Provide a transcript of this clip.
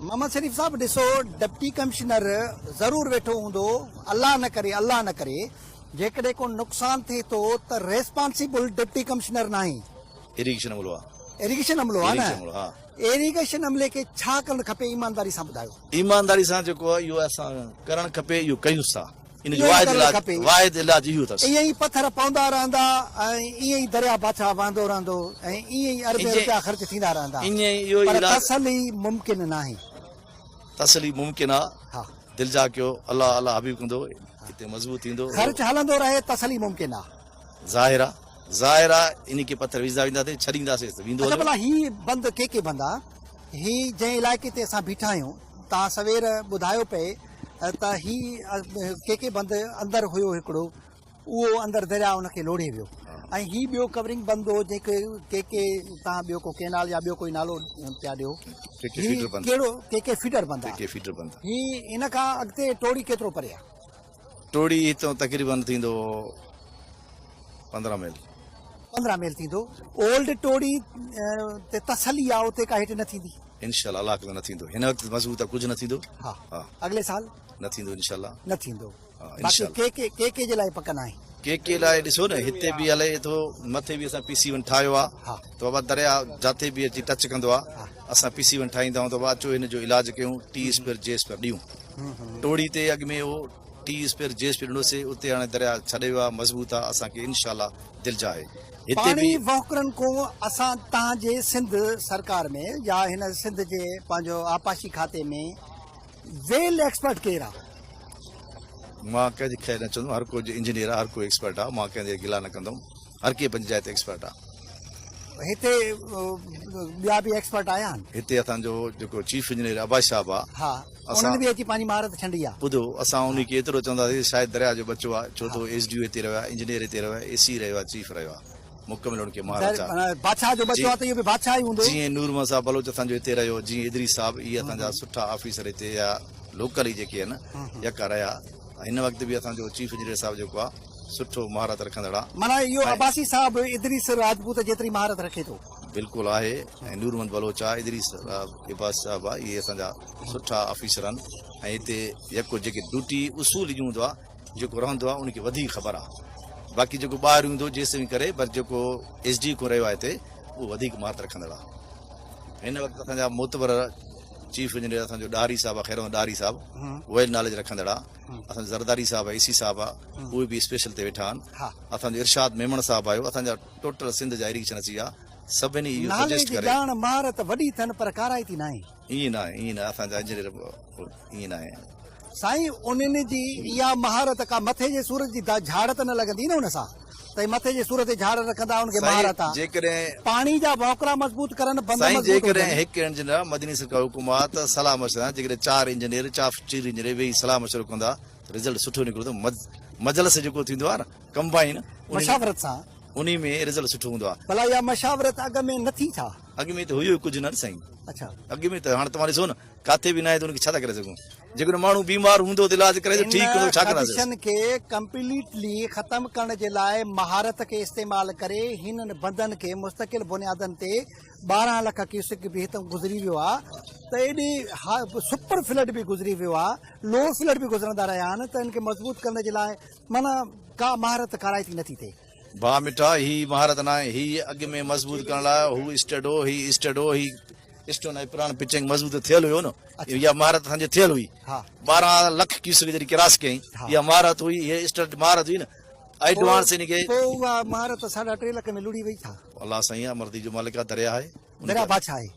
मोहम्मद शरीफ साहब ॾिसो deputy commissioner ज़रूर वेठो हूंदो अल्लाह न करे जेकॾहिं को नुक़सान थिए थो त रेस्पॉन्सिबल डिप्टी कमिश्नर न आहे इरिगेशन अमलो आहे न इरिगेशन अमले खे छा करणु खपे ईमानदारी सां ॿुधायो ईमानदारी सां जेको आहे इहो असां करणु खपे इहो कयूं था इन जो वाहिद इलाज इहो अथसि ईअं ई पथर पवंदा रहंदा ऐं ईअं ई दरिया बाछा वहंदो रहंदो ऐं ईअं ई अरबे रुपया ख़र्च थींदा रहंदा पर तसली मुमकिन न आहे तसली मुमकिन आहे हा दिलि जा कयो अलाह अलाह हबीब कंदो हिते मज़बूत थींदो ख़र्च हलंदो रहे तसली मुमकिन आहे ज़ाहिर आहे इन खे पथर विझंदा वेंदासीं छॾींदासीं त वेंदो भला ही बंदि के बंदि आहे ही जंहिं इलाइक़े ते असां बीठा आहियूं तव्हां सवेर ॿुधायो पए त ही के बंदि अंदरि हुयो हिकिड़ो उहो अंदरि दरिया उनखे लोढ़े वियो ऐं ही ॿियो कवरिंग बंदि हो जेके के तव्हां ॿियो को केनाल या ॿियो कोई नालो पिया ॾियो कहिड़ो के फीडर बंदि आहे ही इन खां अॻिते टोड़ी केतिरो परे आहे टोड़ी हितां तक़रीबन थींदो 15 मील थींदो ओल्ड टोड़ी ते तसली आहे उते का हेठि न थींदी इंशाल्लाह अलाह न थींदो हिन वक़्तु मज़बूत कुझु न थींदो हा अॻिले साल न थींदो इंशाल्लाह न थींदो बाक़ी के जे लाइ पकन आहे के लाइ ॾिसो न हिते बि हले थो मथे बि असां PC1 ठाहियो आहे त बाबा दरिया जिथे बि अची टच कंदो आहे असां PC1 ठाहींदा आहियूं त बाबा अचो हिन जो इलाज कयूं T स्पेयर J स्पेयर ॾियूं टोड़ी ते अॻु में उहो T स्पेयर J स्पेयर ॾिनोसीं उते हाणे दरिया छॾे वियो आहे मज़बूत आहे असांखे इंशाल्लाह दिलि जा आहे हिते बि वहुकरनि को असां तव्हांजे सिंध सरकार में या हिन सिंध जे पंहिंजो आपाशी खाते में वेल एक्सपर्ट केरु आहे मां कंहिंजे ख़ैर न चवंदुमि हर को इंजीनियर आहे हर को एक्सपर्ट आहे मां कंहिंजे गिला न कंदुमि हर कंहिं पंचायत एक्सपर्ट आहे हिते ॿिया बि एक्सपर्ट आया आहिनि हिते असांजो जेको चीफ इंजीनियर अब्बास साहब आहे हा उन्हनि बि अची पंहिंजी महारत छंडी आहे ॿुधो असां उन खे एतिरो चवंदासीं शायदि दरिया जो बचो आहे छो त SDO हिते रहियो आहे इंजीनियर हिते रहियो आहे AC रहियो आहे चीफ रहियो आहे मुकमिल उनखे महाराज बादशाह जो बचो आहे त इहो बि बादशाह ई हूंदो जीअं नूर मसा बलोच असांजो हिते रहियो जीअं इदरीस साहब इहे असांजा सुठा ऑफिसर हिते या लोकल ई जेके आहिनि यका रहिया हिन वक़्तु बि असांजो चीफ इंजीनियर साहब जेको आहे सुठो महारत रखंदड़ आहे माना इहो अब्बासी साहब इदरीस राजपूत जेतिरी महारत रखे थो बिल्कुलु आहे ऐं नूरमंद बलोच आहे इदरीस अब्बास साहब आहे इहे असांजा सुठा ऑफिसर आहिनि ऐं हिते यको जेके ड्यूटी उसूल जो हूंदो आहे जेको रहंदो आहे उनखे वधीक ख़बर आहे बाक़ी जेको ॿाहिरि हूंदो जेसिताईं करे पर जेको SD को रहियो आहे हिते उहो वधीक महारत रखंदड़ आहे हिन वक़्तु असांजा मोतबर चीफ इंजीनियर असांजो ॾारी साहब आहे खैर ॾारी साहब वेल नॉलेज रखंदड़ आहे असांजो ज़रदारी साहब आहे AC साहब आहे उहे बि स्पेशल ते वेठा आहिनि असांजो इरशाद मेमण साहब आयो असांजा टोटल सिंध जा इरिगेशन अची विया सभिनी इहो सजेस्ट करे महारत वॾी अथनि पर काराइती न आहे ईअं न असांजा इंजीनियर ईअं न आहे साईं उन्हनि जी इहा महारत का मथे जे सूरत जी झाड़ त न लॻंदी न हुन सां त मथे जे सूरत ते झाड़ रखंदा उनखे महारत आहे जेकॾहिं पाणी जा वहुकरा मज़बूत करनि साईं जेकॾहिं हिकु इंजीनियर मदनी सरकार हुकुम आहे त सलाह मशवरा जेकॾहिं 4 इंजीनियर चीफ इंजीनियर वेही सलाह मशवरो कंदा रिज़ल्ट सुठो निकिरंदो मजलिस जेको थींदो आहे न कंबाइन मशावरत सां उन में रिज़ल्ट सुठो हूंदो आहे भला इहा मशावरत अॻ में न थी छा अॻ में त हुयो कुझु न साईं अच्छा अॻ में त हाणे तव्हां ॾिसो न किथे बि न आहे त उनखे छा था करे सघूं जेकॾहिं माण्हू बीमार हूंदो त इलाज करे त ठीकु हूंदो छा कंदासीं खे कंप्लीटली ख़तम करण जे लाइ महारत खे इस्तेमाल करे हिननि बंदनि खे मुस्तकिल बुनियादनि ते 12 लख क्यूसेक बि हितां गुज़री वियो आहे त एॾी सुपर फ्लड बि गुज़री वियो आहे लो फ्लड बि गुज़रंदा रहिया आहिनि त इनखे मज़बूत करण जे लाइ माना का महारत काराइती नथी थिए भाउ मिठा ही महारत न आहे ही अॻु में मज़बूत करण लाइ हू स्टडो ही स्टोन ऐं पुराण पिचिंग मज़बूत थियल हुयो न इहा महारत असांजी थियल हुई 12 लख क्यूसेक जॾहिं क्रॉस कयईं इहा महारत हुई इहा स्टड महारत हुई न एडवांस इनखे पोइ उहा महारत 3.5 लख में लुड़ी वई था अलाह साईं मर्दी जो मालिक आहे दरिया आहे दरिया बादशाह आहे